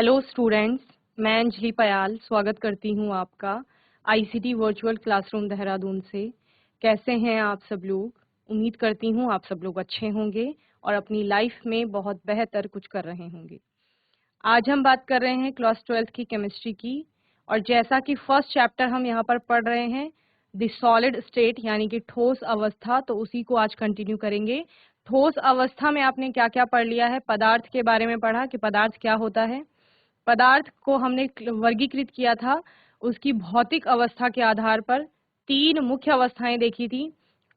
Hello students, मैं अंजलि पयाल स्वागत करती हूँ आपका आईसीटी वर्चुअल क्लासरूम देहरादून से। कैसे हैं आप सब लोग? उम्मीद करती हूँ आप सब लोग अच्छे होंगे और अपनी लाइफ में बहुत बेहतर कुछ कर रहे होंगे। आज हम बात कर रहे हैं क्लास 12th की केमिस्ट्री की, और जैसा कि फर्स्ट चैप्टर हम यहाँ पर पढ़ रहे हैं द सॉलिड स्टेट यानी कि ठोस अवस्था, तो उसी को आज कंटिन्यू करेंगे। ठोस अवस्था में आपने क्या क्या पढ़ लिया है? पदार्थ के बारे में पढ़ा कि पदार्थ क्या होता है। पदार्थ को हमने वर्गीकृत किया था उसकी भौतिक अवस्था के आधार पर। तीन मुख्य अवस्थाएं देखी थी,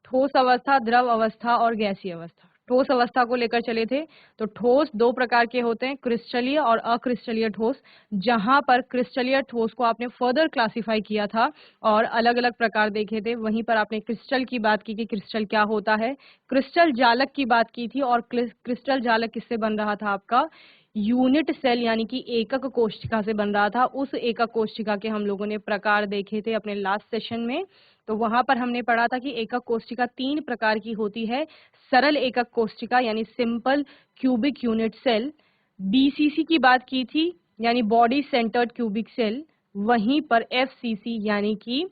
ठोस अवस्था, द्रव अवस्था और गैसीय अवस्था। ठोस अवस्था को लेकर चले थे। तो ठोस दो प्रकार के होते हैं, क्रिस्टलीय और अक्रिस्टलीय ठोस। जहां पर क्रिस्टलीय ठोस को आपने फर्दर क्लासिफाई किया था और अलग अलग प्रकार देखे थे, वहीं पर आपने क्रिस्टल की बात की कि क्रिस्टल क्या होता है। क्रिस्टल जालक की बात की थी, और क्रिस्टल जालक किससे बन रहा था? आपका यूनिट सेल यानी कि एकक कोशिका से बन रहा था। उस एकक कोशिका के हम लोगों ने प्रकार देखे थे अपने लास्ट सेशन में। तो वहां पर हमने पढ़ा था कि एकक कोशिका तीन प्रकार की होती है। सरल एकक कोशिका यानी simple cubic unit cell, BCC की बात की थी यानी बॉडी सेंटर्ड क्यूबिक सेल, वहीं पर एफसीसी यानी कि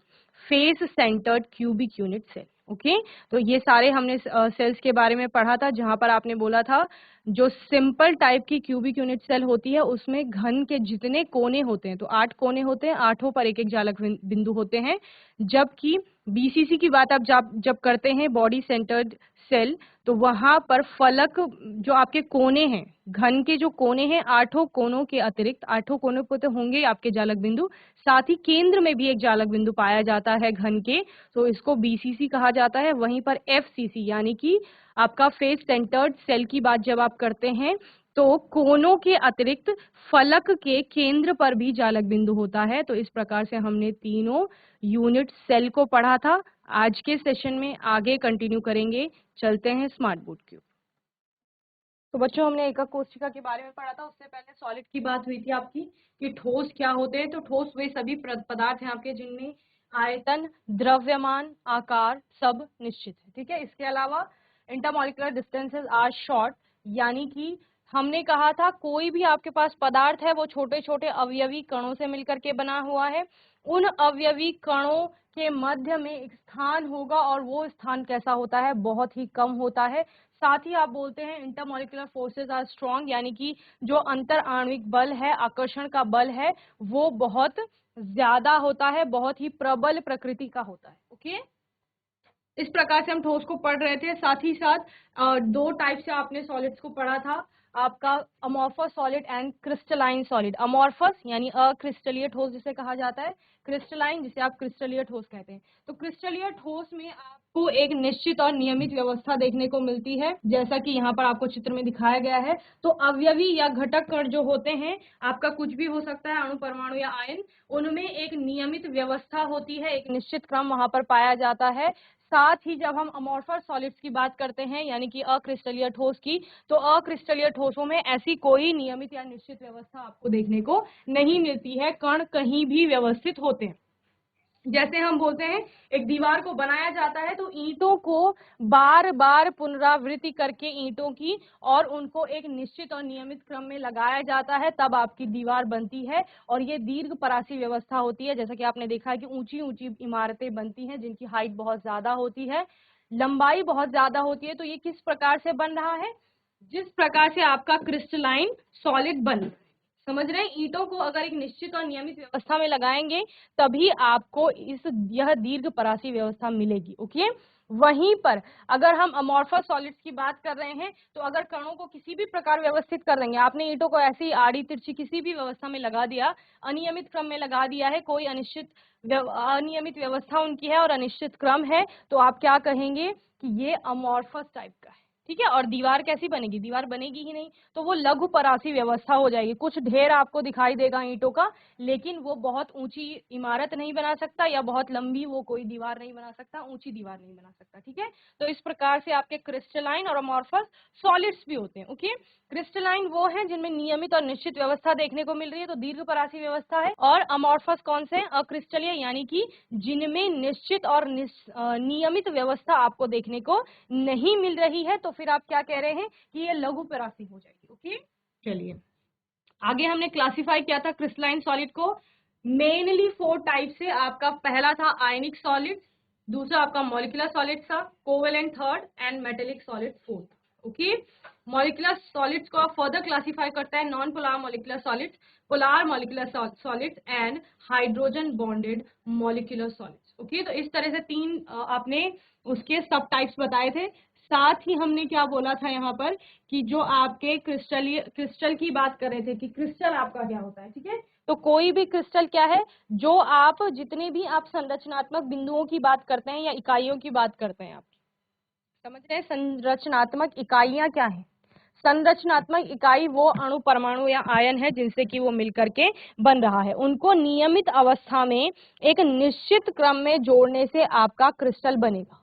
face centred cubic unit cell. Okay, तो ये सारे हमने सेल्स के बारे में पढ़ा था, जहां पर आपने बोला था जो सिंपल टाइप की क्यूबिक यूनिट सेल होती है उसमें घन के जितने कोने होते हैं, तो 8 कोने होते हैं, आठों पर एक एक जालक बिंदु होते हैं। जबकि बीसीसी की बात आप जब करते हैं, बॉडी सेंटर्ड सेल, तो वहां पर फलक जो आपके कोने हैं, घन के जो कोने हैं, आठों कोनों के अतिरिक्त, आठों कोनों पर तो होंगे आपके जालक बिंदु, साथ ही केंद्र में भी एक जालक बिंदु पाया जाता है घन के, तो इसको बीसीसी कहा जाता है। वहीं पर एफसीसी यानी कि आपका फेस सेंटर्ड सेल की बात जब आप करते हैं, तो कोनों के अतिरिक्त फलक के केंद्र पर भी जालक बिंदु होता है। तो इस प्रकार से हमने तीनों यूनिट सेल को पढ़ा था। आज के सेशन में आगे कंटिन्यू करेंगे। चलते हैं स्मार्ट बोर्ड की ओर। तो बच्चों, हमने एकक कोशिका के बारे में पढ़ा था। उससे पहले सॉलिड की बात हुई थी आपकी कि ठोस क्या होते हैं। तो ठोस वे सभी पदार्थ हैं आपके जिनमें आयतन, द्रव्यमान, आकार सब निश्चित है। ठीक है, इसके अलावा इंटरमॉलिक्यूलर डिस्टेंसेस आर शॉर्ट, यानी कि हमने कहा था कोई भी आपके पास पदार्थ है वो छोटे छोटे अवयवी कणों से मिलकर के बना हुआ है। उन अवयवी कणों के मध्य में एक स्थान होगा, और वो स्थान कैसा होता है? बहुत ही कम होता है। साथ ही आप बोलते हैं इंटरमॉलिक्यूलर फोर्सेस आर स्ट्रॉन्ग, यानी कि जो अंतर आणविक बल है, आकर्षण का बल है, वो बहुत ज्यादा होता है, बहुत ही प्रबल प्रकृति का होता है। ओके, इस प्रकार से हम ठोस को पढ़ रहे थे। साथ ही साथ दो टाइप से आपने सॉलिड्स को पढ़ा था, आपका amorphous solid and crystalline solid. Amorphous यानी अक्रिस्टलीय ठोस जिसे कहा जाता है, क्रिस्टलाइन जिसे आप क्रिस्टलीय ठोस कहते हैं। तो क्रिस्टलीय ठोस में आपको एक निश्चित और नियमित व्यवस्था देखने को मिलती है, जैसा कि यहाँ पर आपको चित्र में दिखाया गया है। तो अवयवी या घटक कण जो होते हैं, आपका कुछ भी हो सकता है, अणु, परमाणु या आयन, उनमें एक नियमित व्यवस्था होती है, एक निश्चित क्रम वहां पर पाया जाता है। साथ ही जब हम अमॉर्फस सॉलिड्स की बात करते हैं, यानी कि अक्रिस्टलीय ठोस की, तो अक्रिस्टलीय ठोसों में ऐसी कोई नियमित या निश्चित व्यवस्था आपको देखने को नहीं मिलती है। कण कहीं भी व्यवस्थित होते हैं। जैसे हम बोलते हैं एक दीवार को बनाया जाता है, तो ईंटों को बार बार पुनरावृत्ति करके ईंटों की, और उनको एक निश्चित और नियमित क्रम में लगाया जाता है, तब आपकी दीवार बनती है। और ये दीर्घ परासी व्यवस्था होती है। जैसा कि आपने देखा है कि ऊंची ऊंची इमारतें बनती हैं जिनकी हाइट बहुत ज्यादा होती है, लंबाई बहुत ज्यादा होती है। तो ये किस प्रकार से बन रहा है? जिस प्रकार से आपका क्रिस्टलाइन सॉलिड बन रहा है। समझ रहे हैं? ईंटों को अगर एक निश्चित और नियमित व्यवस्था में लगाएंगे, तभी आपको यह दीर्घ परासी व्यवस्था मिलेगी। ओके, वहीं पर अगर हम अमॉर्फस सॉलिड्स की बात कर रहे हैं, तो अगर कणों को किसी भी प्रकार व्यवस्थित कर देंगे, आपने ईंटों को ऐसी आड़ी तिरछी किसी भी व्यवस्था में लगा दिया, अनियमित क्रम में लगा दिया है, कोई अनियमित व्यवस्था उनकी है और अनिश्चित क्रम है, तो आप क्या कहेंगे कि ये अमॉर्फस टाइप का है। ठीक है, और दीवार कैसी बनेगी? दीवार बनेगी ही नहीं, तो वो लघु परासी व्यवस्था हो जाएगी। कुछ ढेर आपको दिखाई देगा ईंटों का, लेकिन वो बहुत ऊंची इमारत नहीं बना सकता, या बहुत लंबी वो कोई दीवार नहीं बना सकता, ऊंची दीवार नहीं बना सकता। ठीक है, तो इस प्रकार से आपके क्रिस्टलाइन और अमॉर्फस सॉलिड्स भी होते हैं। ओके, क्रिस्टलाइन वो है जिनमें नियमित और निश्चित व्यवस्था देखने को मिल रही है, तो दीर्घ परासी व्यवस्था है। और अमॉर्फस कौन से? अक्रिस्टलीय, यानी कि जिनमें निश्चित और नियमित व्यवस्था आपको देखने को नहीं मिल रही है। तो फिर आप क्या कह रहे हैं कि ये लघु परासी हो जाएगी। ओके, चलिए आगे हमने क्लासिफाई किया था क्रिस्टलाइन सॉलिड को मेनली 4 टाइप से। आपका पहला था आयनिक सॉलिड, दूसरा आपका मॉलिक्यूलर सॉलिड था, covalent third and metallic solid fourth. Okay, molecular solids को आप फर्दर क्लासिफाई करता है non polar molecular solids, polar molecular solids and hydrogen bonded molecular solids. Okay, तो इस तरह से 3 आपने उसके सब टाइप्स बताए थे। साथ ही हमने क्या बोला था यहाँ पर कि जो आपके क्रिस्टल की बात कर रहे थे कि क्रिस्टल आपका क्या होता है, ठीक है। तो कोई भी क्रिस्टल क्या है, जो आप जितने भी आप संरचनात्मक बिंदुओं की बात करते हैं या इकाइयों की बात करते हैं, आप समझ रहे हैं संरचनात्मक इकाइयां क्या है। संरचनात्मक इकाई वो अणु परमाणु या आयन है जिनसे कि वो मिलकर के बन रहा है। उनको नियमित अवस्था में एक निश्चित क्रम में जोड़ने से आपका क्रिस्टल बनेगा।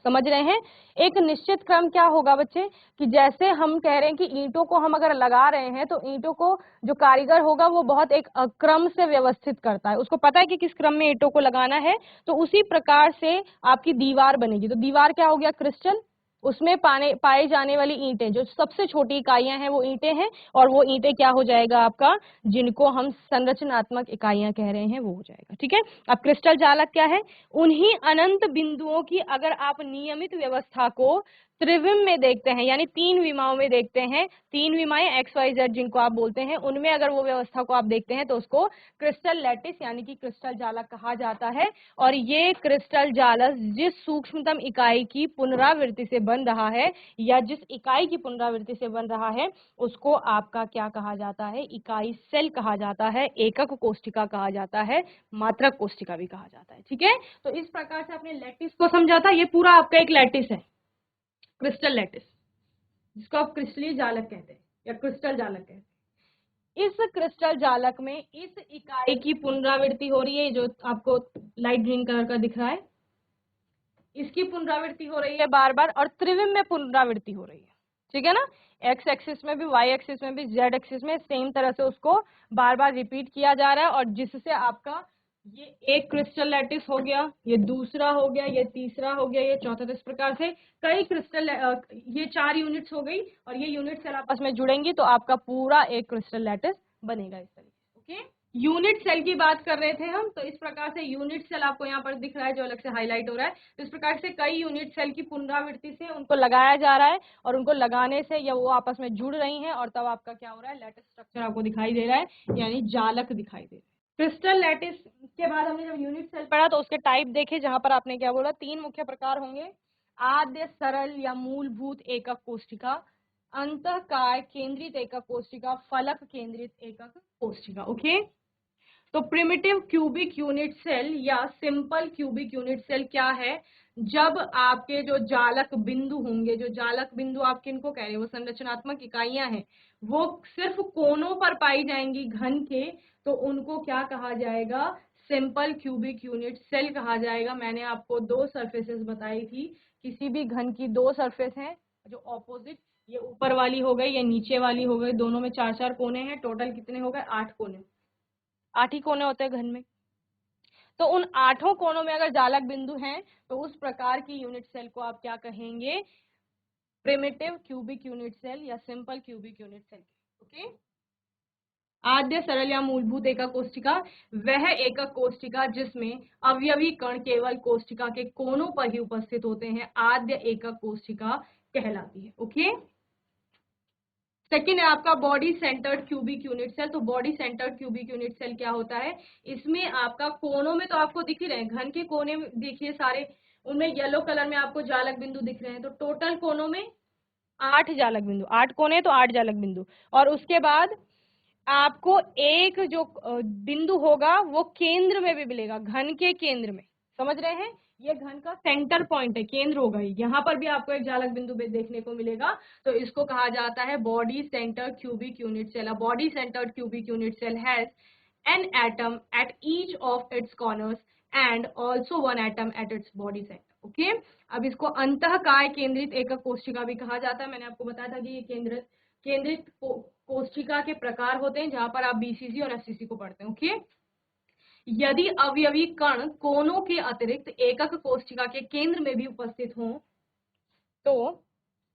समझ रहे हैं, एक निश्चित क्रम क्या होगा बच्चे, कि जैसे हम कह रहे हैं कि ईंटों को हम अगर लगा रहे हैं तो ईंटों को जो कारीगर होगा वो बहुत एक क्रम से व्यवस्थित करता है, उसको पता है कि किस क्रम में ईंटों को लगाना है। तो उसी प्रकार से आपकी दीवार बनेगी। तो दीवार क्या हो गया, क्रिस्टल। उसमें पाए जाने वाली ईंटें, जो सबसे छोटी इकाइयां हैं वो ईंटें हैं, और वो ईंटें क्या हो जाएगा आपका, जिनको हम संरचनात्मक इकाइयां कह रहे हैं, वो हो जाएगा। ठीक है, अब क्रिस्टल जालक क्या है, उन्हीं अनंत बिंदुओं की अगर आप नियमित व्यवस्था को त्रिविम में देखते हैं, यानी 3 विमाओं में देखते हैं, 3 विमाएं XYZ जिनको आप बोलते हैं, उनमें अगर वो व्यवस्था को आप देखते हैं तो उसको क्रिस्टल लैटिस यानी कि क्रिस्टल जालक कहा जाता है। और ये क्रिस्टल जालक जिस सूक्ष्मतम इकाई की पुनरावृत्ति से बन रहा है या जिस इकाई की पुनरावृत्ति से बन रहा है उसको आपका क्या कहा जाता है, इकाई सेल कहा जाता है, एकक कोशिका कहा जाता है, मात्रक कोशिका भी कहा जाता है। ठीक है, तो इस प्रकार से आपने लैटिस को समझा था। ये पूरा आपका एक लैटिस है, क्रिस्टल लैटिस, जिसको आप क्रिस्टलीय जालक कहते हैं या क्रिस्टल जालक कहते हैं। इस क्रिस्टल जालक में इस इकाई की पुनरावृत्ति हो रही है, जो आपको लाइट ग्रीन कलर का दिख रहा है, इसकी पुनरावृत्ति हो रही है बार बार, और त्रिविम में पुनरावृत्ति हो रही है। ठीक है ना, एक्स एक्सिस में भी, वाई एक्सिस में भी, जेड एक्सिस में सेम तरह से उसको बार बार रिपीट किया जा रहा है, और जिससे आपका ये एक क्रिस्टल लैटिस हो गया, ये दूसरा हो गया, ये तीसरा हो गया, ये चौथा। तो इस प्रकार से कई क्रिस्टल, ये 4 यूनिट्स हो गई, और ये यूनिट सेल आपस में जुड़ेंगी तो आपका पूरा एक क्रिस्टल लैटिस बनेगा इस तरीके से। ओके, यूनिट सेल की बात कर रहे थे हम, तो इस प्रकार से यूनिट सेल आपको यहाँ पर दिख रहा है जो अलग से हाईलाइट हो रहा है। तो इस प्रकार से कई यूनिट सेल की पुनरावृत्ति से उनको लगाया जा रहा है, और उनको लगाने से या वो आपस में जुड़ रही हैं, और तब आपका क्या हो रहा है, लैटिस स्ट्रक्चर आपको दिखाई दे रहा है, यानी जालक दिखाई दे रहा है। क्रिस्टल लैटिस के बाद हमने जब यूनिट सेल पढ़ा तो उसके टाइप देखे, जहां पर आपने क्या बोला, 3 मुख्य प्रकार होंगे, आद्य सरल या मूलभूत एकक कोशिका, अंतःकाय केंद्रित एकक कोशिका, फलक केंद्रित एकक कोशिका। ओके, तो प्रिमिटिव क्यूबिक यूनिट सेल या सिंपल क्यूबिक यूनिट सेल क्या है, जब आपके जो जालक बिंदु होंगे, जो जालक बिंदु आप किनको कह रहे हैं, वो संरचनात्मक इकाइयां हैं, वो सिर्फ कोनों पर पाई जाएंगी घन के, तो उनको क्या कहा जाएगा, सिंपल क्यूबिक यूनिट सेल कहा जाएगा। मैंने आपको 2 सरफेसेस बताई थी, किसी भी घन की 2 सरफेस हैं जो ऑपोजिट, ये ऊपर वाली हो गई, ये नीचे वाली हो गई, दोनों में 4-4 कोने हैं, टोटल कितने हो गए, 8 कोने, 8 ही कोने होते हैं घन में। तो उन 8 कोनों में अगर जालक बिंदु हैं तो उस प्रकार की यूनिट सेल को आप क्या कहेंगे, प्रिमिटिव क्यूबिक यूनिट सेल या simple cubic unit cell. Okay, आद्य सरल या मूलभूत एकक कोशिका वह एकक कोशिका जिसमें अवयवी कण केवल कोशिका के कोनों पर ही उपस्थित होते हैं, आद्य एकक कोशिका कहलाती है। ओके, सेकेंड है आपका body centred cubic unit cell. तो body centred cubic unit cell क्या होता है, इसमें आपका कोनों में तो आपको दिख ही रहे हैं, घन के कोने में देखिए सारे, उनमें येलो कलर में आपको जालक बिंदु दिख रहे हैं, तो टोटल कोनों में 8 जालक बिंदु, 8 कोने तो 8 जालक बिंदु। और उसके बाद आपको एक जो बिंदु होगा वो केंद्र में भी मिलेगा, घन के केंद्र में। समझ रहे हैं, ये घन का सेंटर पॉइंट है, केंद्र होगा, यहाँ पर भी आपको एक जालक बिंदु देखने को मिलेगा। तो इसको कहा जाता है body centre cubic unit cell. Body centred cubic unit cell has an atom at each of its corners and also 1 atom at its body centre. Okay, अब इसको अंतःकाय केंद्रित एकक कोशिका भी कहा जाता है। मैंने आपको बताया था कि ये केंद्रित कोशिका के प्रकार होते हैं, जहां पर आप बीसीसी और एफसीसी को पढ़ते हैं। ओके, यदि अवयवी कण कोनों के अतिरिक्त एकक कोशिका के केंद्र में भी उपस्थित हों तो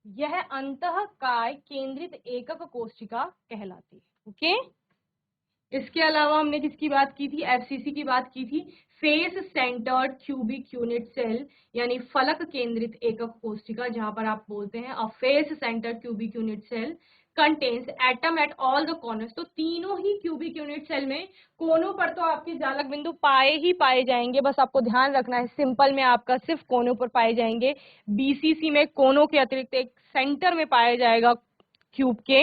यह अंतःकाय केंद्रित एकक कोशिका कहलाती है। ओके, इसके अलावा हमने किसकी बात की थी, एफसीसी की बात की थी, face centred cubic unit cell, यानी फलक केंद्रित एकक कोशिका, जहां पर आप बोलते हैं a face centred cubic unit cell contains atom at all the corners. तो तीनों ही क्यूबिक यूनिट सेल में कोनों पर तो आपके जालक बिंदु पाए ही पाए जाएंगे, बस आपको ध्यान रखना है सिंपल में आपका सिर्फ कोनों पर पाए जाएंगे। बीसीसी में कोनों के अतिरिक्त एक सेंटर में पाया जाएगा क्यूब के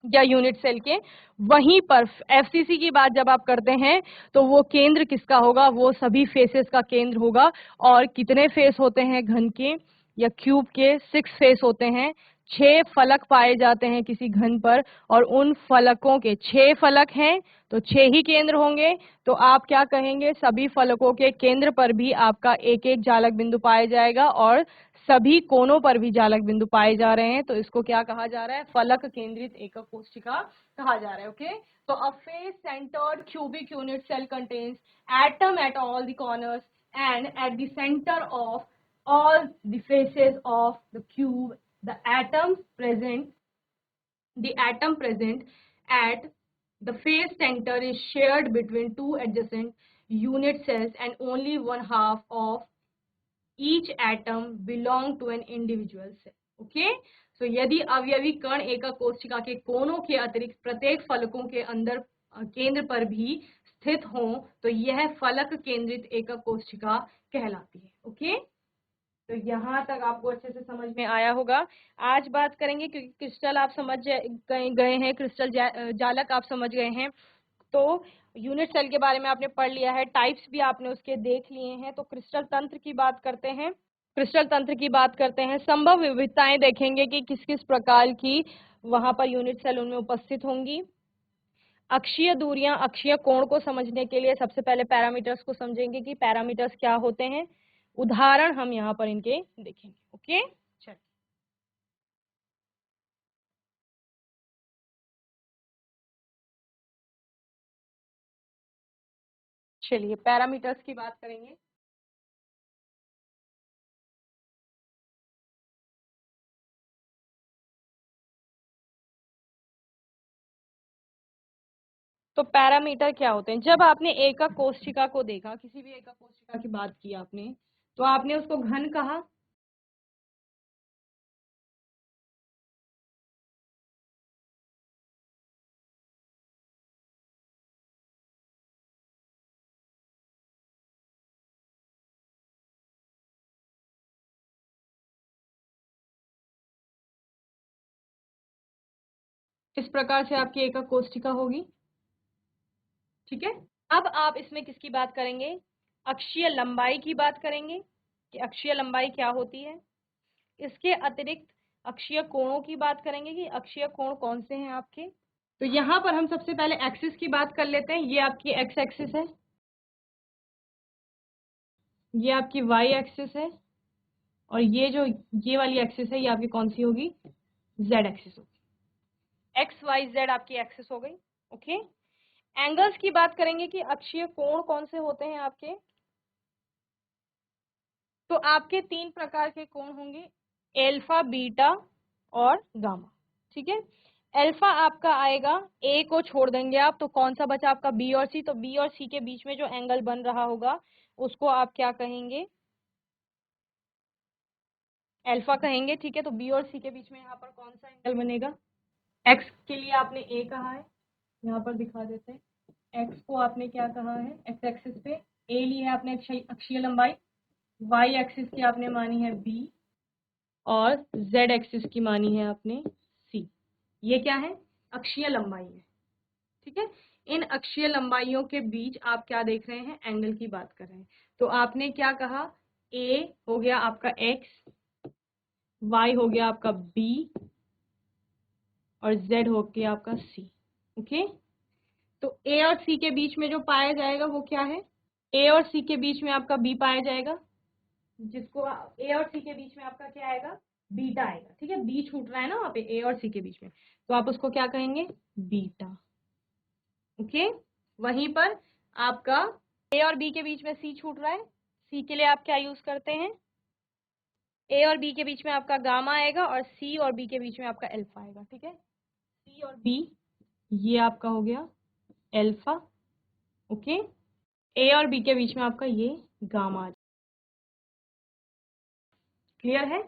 या यूनिट सेल के। वहीं पर एफसीसी की बात जब आप करते हैं तो वो केंद्र किसका होगा, वो सभी फेसेस का केंद्र होगा। और कितने फेस होते हैं घन के या क्यूब के, 6 फेस होते हैं, 6 फलक पाए जाते हैं किसी घन पर, और उन फलकों के 6 फलक हैं तो 6 ही केंद्र होंगे। तो आप क्या कहेंगे, सभी फलकों के केंद्र पर भी आपका एक एक जालक बिंदु पाया जाएगा और सभी कोनों पर भी जालक बिंदु पाए जा रहे हैं। तो इसको क्या कहा जा रहा है, फलक केंद्रित एकक कोशिका कहा जा रहा है। ओके, तो a face centred cubic unit cell contains atom at all the corners and at the centre of all the faces of the cube the atom present at the face center is shared between two adjacent unit cells and only one half of each atom belong to an individual cell। okay, so यदि अवयवी कण एकक कोशिका के कोनों के अतिरिक्त प्रत्येक फलकों के अंदर केंद्र पर भी स्थित हो तो यह फलक केंद्रित एकक कोशिका कहलाती है। ओके, तो यहाँ तक आपको अच्छे से समझ में आया होगा। आज बात करेंगे क्योंकि क्रिस्टल आप समझ गए हैं, क्रिस्टल जालक आप समझ गए हैं, तो यूनिट सेल के बारे में आपने पढ़ लिया है, टाइप्स भी आपने उसके देख लिए हैं। तो क्रिस्टल तंत्र की बात करते हैं, संभव विविधताएं देखेंगे कि किस किस प्रकार की वहां पर यूनिट सेल उनमें उपस्थित होंगी। अक्षीय दूरियां, अक्षीय कोण को समझने के लिए सबसे पहले पैरामीटर्स को समझेंगे कि पैरामीटर्स क्या होते हैं, उदाहरण हम यहाँ पर इनके देखेंगे। ओके, चलिए पैरामीटर्स की बात करेंगे। तो पैरामीटर क्या होते हैं, जब आपने एकक कोशिका को देखा, किसी भी एकक कोशिका की बात की आपने, तो आपने उसको घन कहा, इस प्रकार से आपकी एकक कोशिका होगी। ठीक है, अब आप इसमें किसकी बात करेंगे, अक्षीय लंबाई की बात करेंगे कि अक्षीय लंबाई क्या होती है। इसके अतिरिक्त अक्षीय कोणों की बात करेंगे कि अक्षीय कोण कौन से हैं आपके। तो यहाँ पर हम सबसे पहले एक्सिस की बात कर लेते हैं, ये आपकी एक्स एक्सिस है, ये आपकी वाई एक्सिस है, और ये जो ये वाली एक्सिस है ये आपकी कौन सी होगी, जेड एक्सिस होगी। एक्स वाई जेड आपकी एक्सिस हो गई। ओके, एंगल्स की बात करेंगे कि अक्षीय कोण कौन से होते हैं आपके। तो आपके 3 प्रकार के कोण होंगे, एल्फा, बीटा और गामा। ठीक है, अल्फा आपका आएगा, ए को छोड़ देंगे आप, तो कौन सा बचा आपका, बी और सी। तो बी और सी के बीच में जो एंगल बन रहा होगा उसको आप क्या कहेंगे, अल्फा कहेंगे। ठीक है, तो बी और सी के बीच में यहाँ पर कौन सा एंगल बनेगा, एक्स के लिए आपने ए कहा है, यहाँ पर दिखा देते हैं, एक्स को आपने क्या कहा है, एक्स एक्सिस पे ए ली है आपने अक्षीय लंबाई, वाई एक्सिस की आपने मानी है बी, और जेड एक्सिस की मानी है आपने सी। ये क्या है, अक्षीय लंबाई है। ठीक है, इन अक्षीय लंबाइयों के बीच आप क्या देख रहे हैं, एंगल की बात कर रहे हैं। तो आपने क्या कहा, ए हो गया आपका एक्स, वाई हो गया आपका बी, और जेड हो गया आपका सी। ओके, तो ए और सी के बीच में जो पाया जाएगा वो क्या है, ए और सी के बीच में आपका बी पाया जाएगा, जिसको ए और सी के बीच में आपका क्या आएगा, बीटा आएगा। ठीक है, बी छूट रहा है ना वहाँ पे ए और सी के बीच में, तो आप उसको क्या कहेंगे, बीटा। ओके, वहीं पर आपका ए और बी के बीच में सी छूट रहा है, सी के लिए आप क्या यूज करते हैं, ए और बी के बीच में आपका गामा आएगा और सी और बी के बीच में आपका अल्फा आएगा। ठीक है, सी और बी ये आपका हो गया एल्फा, ओके। ए और बी के बीच में आपका ये गामा, क्लियर है?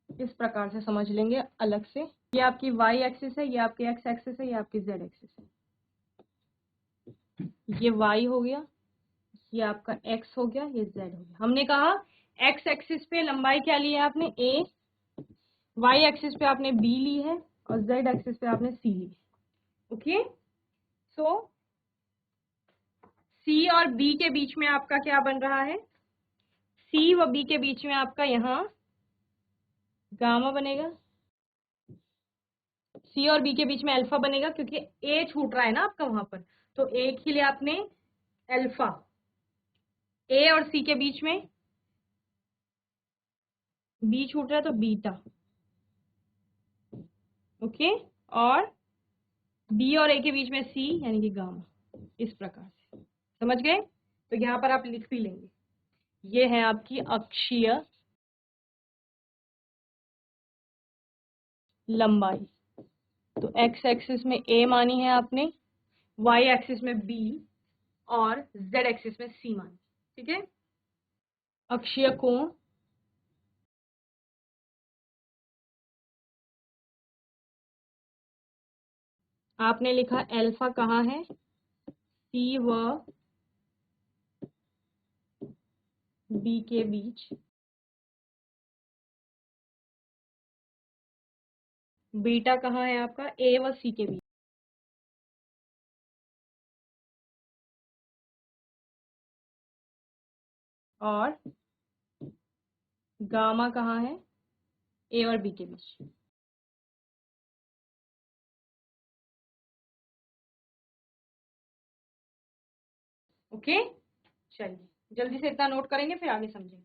इस प्रकार से समझ लेंगे अलग से। ये आपकी वाई एक्सिस है, ये आपकी एक्स एक्सिस है, ये आपकी जेड एक्सिस है। ये वाई हो गया, ये आपका एक्स हो गया, ये जेड हो गया। हमने कहा एक्स एक्सिस पे लंबाई क्या ली है आपने, ए। वाई एक्सिस पे आपने बी ली है और जेड एक्सिस पे आपने सी ली है, ओके। सो सी और बी के बीच में आपका क्या बन रहा है, सी व बी के बीच में आपका यहाँ गामा बनेगा, सी और बी के बीच में अल्फा बनेगा, क्योंकि ए छूट रहा है ना आपका वहां पर, तो ए के लिए आपने अल्फा। ए और सी के बीच में बी छूट रहा है तो बीटा, ओके। और बी और ए के बीच में सी यानी कि गामा, इस प्रकार से समझ गए। तो यहां पर आप लिख भी लेंगे, ये है आपकी अक्षीय लंबाई। तो एक्स एक्सिस में ए मानी है आपने, वाई एक्सिस में बी और जेड एक्सिस में सी मानी, ठीक है। अक्षीय कोण आपने लिखा अल्फा कहाँ है, सी व बी के बीच, बीटा कहाँ है आपका, ए व सी के बीच, और गामा कहाँ है, ए और बी के बीच। ओके, चलिए जल्दी से इतना नोट करेंगे फिर आगे समझेंगे।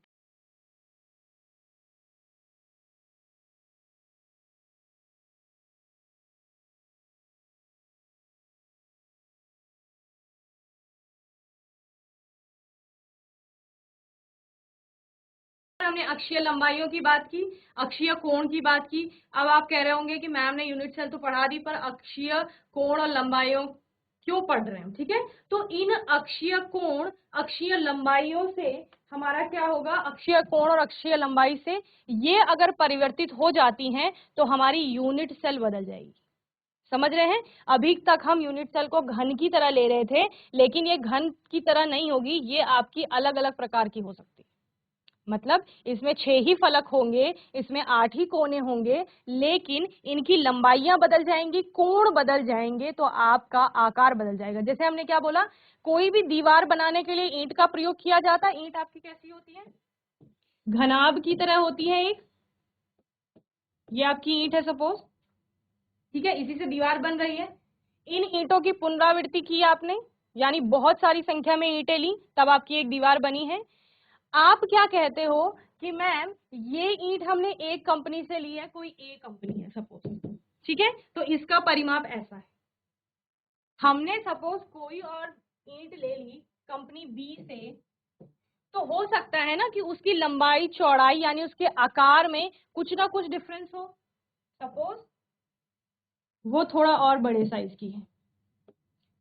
हमने अक्षीय लंबाइयों की बात की, अक्षीय कोण की बात की। अब आप कह रहे होंगे कि मैम ने यूनिट सेल तो पढ़ा दी, पर अक्षीय कोण और लंबाइयों क्यों पढ़ रहे हैं, ठीक है। तो इन अक्षीय कोण अक्षीय लंबाइयों से हमारा क्या होगा, अक्षीय कोण और अक्षीय लंबाई से ये अगर परिवर्तित हो जाती हैं तो हमारी यूनिट सेल बदल जाएगी। समझ रहे हैं? अभी तक हम यूनिट सेल को घन की तरह ले रहे थे, लेकिन ये घन की तरह नहीं होगी, ये आपकी अलग अलग प्रकार की हो सकती है। मतलब इसमें 6 ही फलक होंगे, इसमें 8 ही कोने होंगे, लेकिन इनकी लंबाइयां बदल जाएंगी, कोण बदल जाएंगे, तो आपका आकार बदल जाएगा। जैसे हमने क्या बोला, कोई भी दीवार बनाने के लिए ईंट का प्रयोग किया जाता है। ईंट आपकी कैसी होती है, घनाभ की तरह होती है एक, ये आपकी ईंट है सपोज, ठीक है। इसी से दीवार बन रही है। इन ईंटों की पुनरावृत्ति की आपने, यानी बहुत सारी संख्या में ईंटें ली, तब आपकी एक दीवार बनी है। आप क्या कहते हो कि मैम ये ईंट हमने एक कंपनी से ली है, कोई ए कंपनी है सपोज, ठीक है, तो इसका परिमाप ऐसा है। हमने सपोज कोई और ईंट ले ली कंपनी बी से, तो हो सकता है ना कि उसकी लंबाई चौड़ाई यानी उसके आकार में कुछ ना कुछ डिफरेंस हो। सपोज वो थोड़ा और बड़े साइज की है,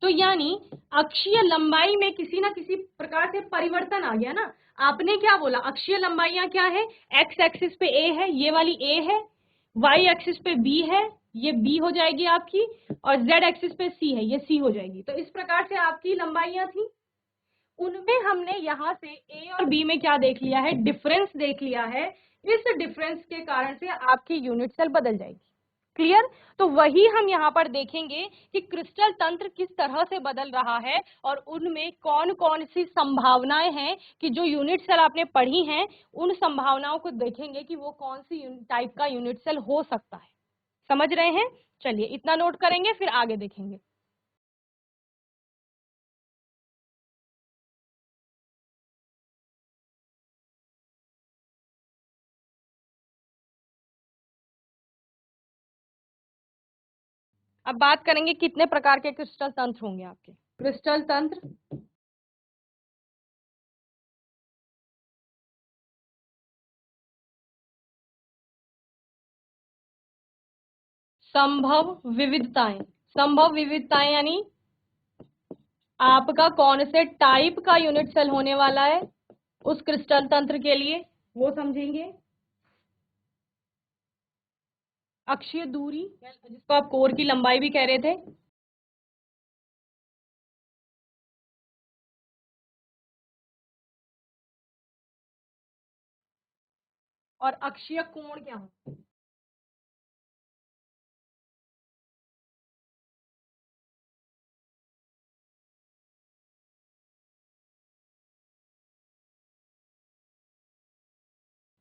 तो यानी अक्षीय लंबाई में किसी ना किसी प्रकार से परिवर्तन आ गया ना। आपने क्या बोला, अक्षीय लंबाइयां क्या है, एक्स एक्सिस पे ए है, ये वाली ए है, वाई एक्सिस पे बी है, ये बी हो जाएगी आपकी, और जेड एक्सिस पे सी है, ये सी हो जाएगी। तो इस प्रकार से आपकी लंबाइयां थी। उनमें हमने यहाँ से ए और बी में क्या देख लिया है, डिफरेंस देख लिया है। इस डिफरेंस के कारण से आपकी यूनिट सेल बदल जाएगी। क्लियर? तो वही हम यहाँ पर देखेंगे कि क्रिस्टल तंत्र किस तरह से बदल रहा है और उनमें कौन कौन सी संभावनाएं हैं कि जो यूनिट सेल आपने पढ़ी हैं, उन संभावनाओं को देखेंगे कि वो कौन सी टाइप का यूनिट सेल हो सकता है। समझ रहे हैं? चलिए इतना नोट करेंगे फिर आगे देखेंगे। अब बात करेंगे कितने प्रकार के क्रिस्टल तंत्र होंगे आपके। क्रिस्टल तंत्र संभव विविधताएं। संभव विविधताएं यानी आपका कौन से टाइप का यूनिट सेल होने वाला है उस क्रिस्टल तंत्र के लिए, वो समझेंगे। अक्षीय दूरी जिसको आप कोर की लंबाई भी कह रहे थे, और अक्षीय कोण क्या हो।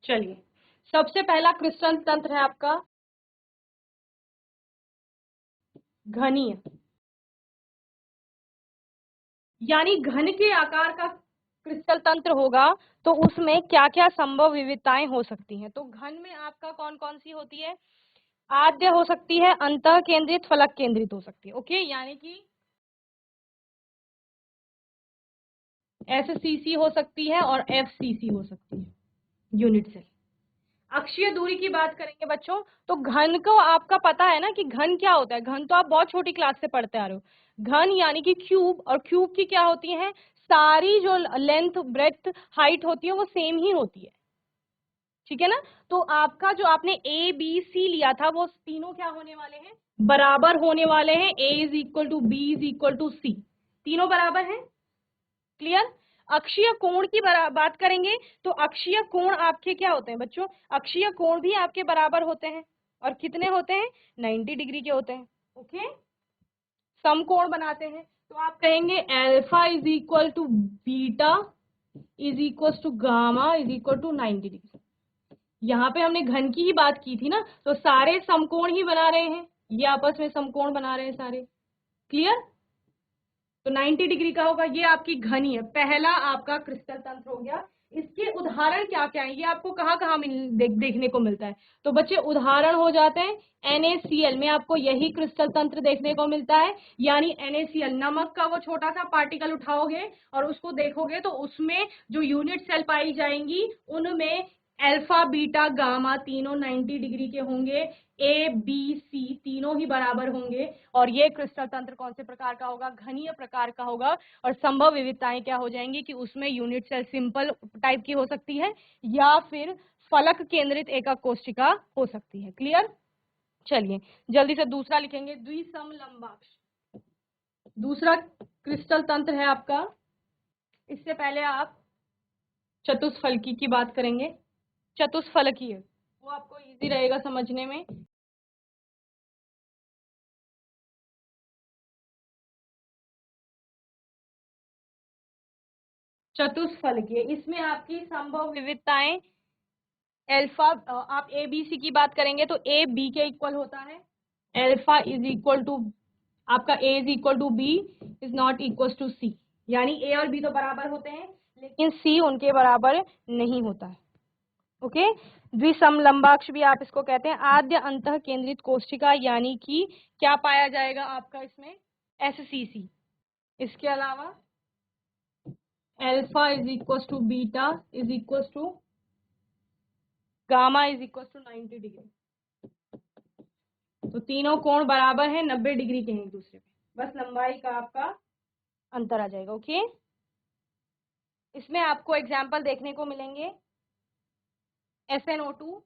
चलिए, सबसे पहला क्रिस्टल तंत्र है आपका घनीय, यानी घन के आकार का क्रिस्टल तंत्र होगा तो उसमें क्या क्या संभव विविधताएं हो सकती हैं। तो घन में आपका कौन कौन सी होती है, आद्य हो सकती है, अंतः केंद्रित, फलक केंद्रित हो सकती है। ओके, यानी कि एससीसी हो सकती है और एफसीसी हो सकती है, यूनिट सेल। अक्षीय दूरी की बात करेंगे बच्चों, तो घन को आपका पता है ना कि घन क्या होता है। घन तो आप बहुत छोटी क्लास से पढ़ते आ रहे हो। घन यानी कि क्यूब, और क्यूब की क्या होती है, सारी जो लेंथ ब्रेथ हाइट होती है वो सेम ही होती है, ठीक है ना। तो आपका जो आपने ए बी सी लिया था वो तीनों क्या होने वाले हैं, बराबर होने वाले हैं। A is equal to B is equal to C, तीनों बराबर हैं। क्लियर। अक्षीय कोण की बात करेंगे तो अक्षीय कोण आपके क्या होते हैं बच्चों, अक्षीय कोण भी आपके बराबर होते हैं, और कितने होते हैं, 90 डिग्री के होते हैं। ओके, समकोण बनाते हैं तो आप कहेंगे alpha is equal to beta is equal to gamma is equal to 90 degree. यहाँ पे हमने घन की ही बात की थी ना, तो सारे समकोण ही बना रहे हैं, ये आपस में समकोण बना रहे हैं सारे। क्लियर। तो 90 डिग्री का होगा, ये आपकी घनी है, पहला आपका क्रिस्टल तंत्र हो गया। इसके उदाहरण क्या क्या है, ये आपको कहाँ कहाँ देखने को मिलता है। तो बच्चे उदाहरण हो जाते हैं, NaCl में आपको यही क्रिस्टल तंत्र देखने को मिलता है। यानी NaCl नमक का वो छोटा सा पार्टिकल उठाओगे और उसको देखोगे तो उसमें जो यूनिट सेल पाई जाएंगी उनमें अल्फा बीटा गामा तीनों 90 डिग्री के होंगे, ए बी सी तीनों ही बराबर होंगे। और ये क्रिस्टल तंत्र कौन से प्रकार का होगा, घनीय प्रकार का होगा। और संभव विविधताएं क्या हो जाएंगी कि उसमें यूनिट सेल सिंपल टाइप की हो सकती है या फिर फलक केंद्रित एकक कोशिका हो सकती है। क्लियर। चलिए जल्दी से दूसरा लिखेंगे, द्विसमलंबाक्ष। दूसरा क्रिस्टल तंत्र है आपका, इससे पहले आप चतुष्फलकी की बात करेंगे। चतुष्फलकीय वो आपको इजी रहेगा समझने में। चतुष्फलकीय, इसमें आपकी संभव विविधताएं अल्फा, आप ए बी सी की बात करेंगे तो ए बी के इक्वल होता है, अल्फा इज इक्वल टू आपका A is equal to B is not equal to C. यानी ए और बी तो बराबर होते हैं लेकिन सी उनके बराबर नहीं होता है। ओके, द्विसमलंबाक्ष भी आप इसको कहते हैं। आद्य अंतः केंद्रित कोशिका यानी कि क्या पाया जाएगा आपका इसमें, एससीसी। इसके अलावा alpha is equal to beta is equal to gamma is equal to 90 degree. तो तीनों कोण बराबर है, 90 डिग्री के हैं एक दूसरे पे, बस लंबाई का आपका अंतर आ जाएगा। ओके, इसमें आपको एग्जाम्पल देखने को मिलेंगे, SnO2,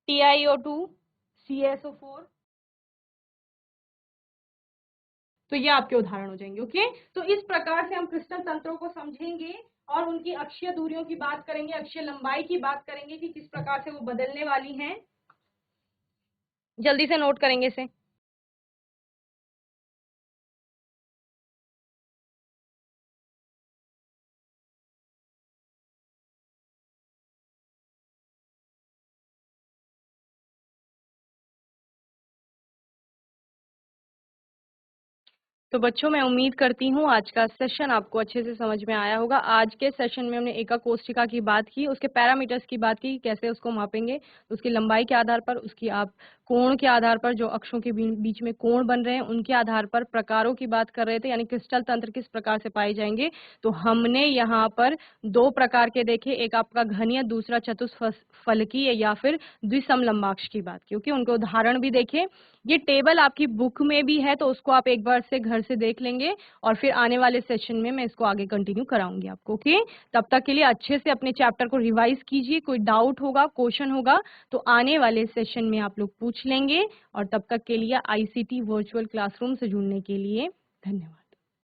TiO2, CSO4। तो ये आपके उदाहरण हो जाएंगे। ओके, तो इस प्रकार से हम क्रिस्टल तंत्रों को समझेंगे और उनकी अक्षीय दूरियों की बात करेंगे, अक्षीय लंबाई की बात करेंगे कि किस प्रकार से वो बदलने वाली हैं। जल्दी से नोट करेंगे इसे। तो बच्चों मैं उम्मीद करती हूँ आज का सेशन आपको अच्छे से समझ में आया होगा। आज के सेशन में हमने एका कोष्ठिका की बात की, उसके पैरामीटर्स की बात की, कैसे उसको मापेंगे, उसकी लंबाई के आधार पर, उसकी आप कोण के आधार पर, जो अक्षों के बीच में कोण बन रहे हैं उनके आधार पर, प्रकारों की बात कर रहे थे, यानी क्रिस्टल तंत्र किस प्रकार से पाए जाएंगे। तो हमने यहाँ पर 2 प्रकार के देखे, एक आपका घनीय, दूसरा चतुष्फलकीय या फिर द्विसमलंबाक्ष की बात की, क्योंकि उनके उदाहरण भी देखे। ये टेबल आपकी बुक में भी है, तो उसको आप एक बार से घर से देख लेंगे और फिर आने वाले सेशन में मैं इसको आगे कंटिन्यू कराऊंगी आपको। ओके, तब तक के लिए अच्छे से अपने चैप्टर को रिवाइज कीजिए। कोई डाउट होगा, क्वेश्चन होगा तो आने वाले सेशन में आप लोग पूछ लेंगे। और तब तक के लिए आईसीटी वर्चुअल क्लासरूम से जुड़ने के लिए धन्यवाद।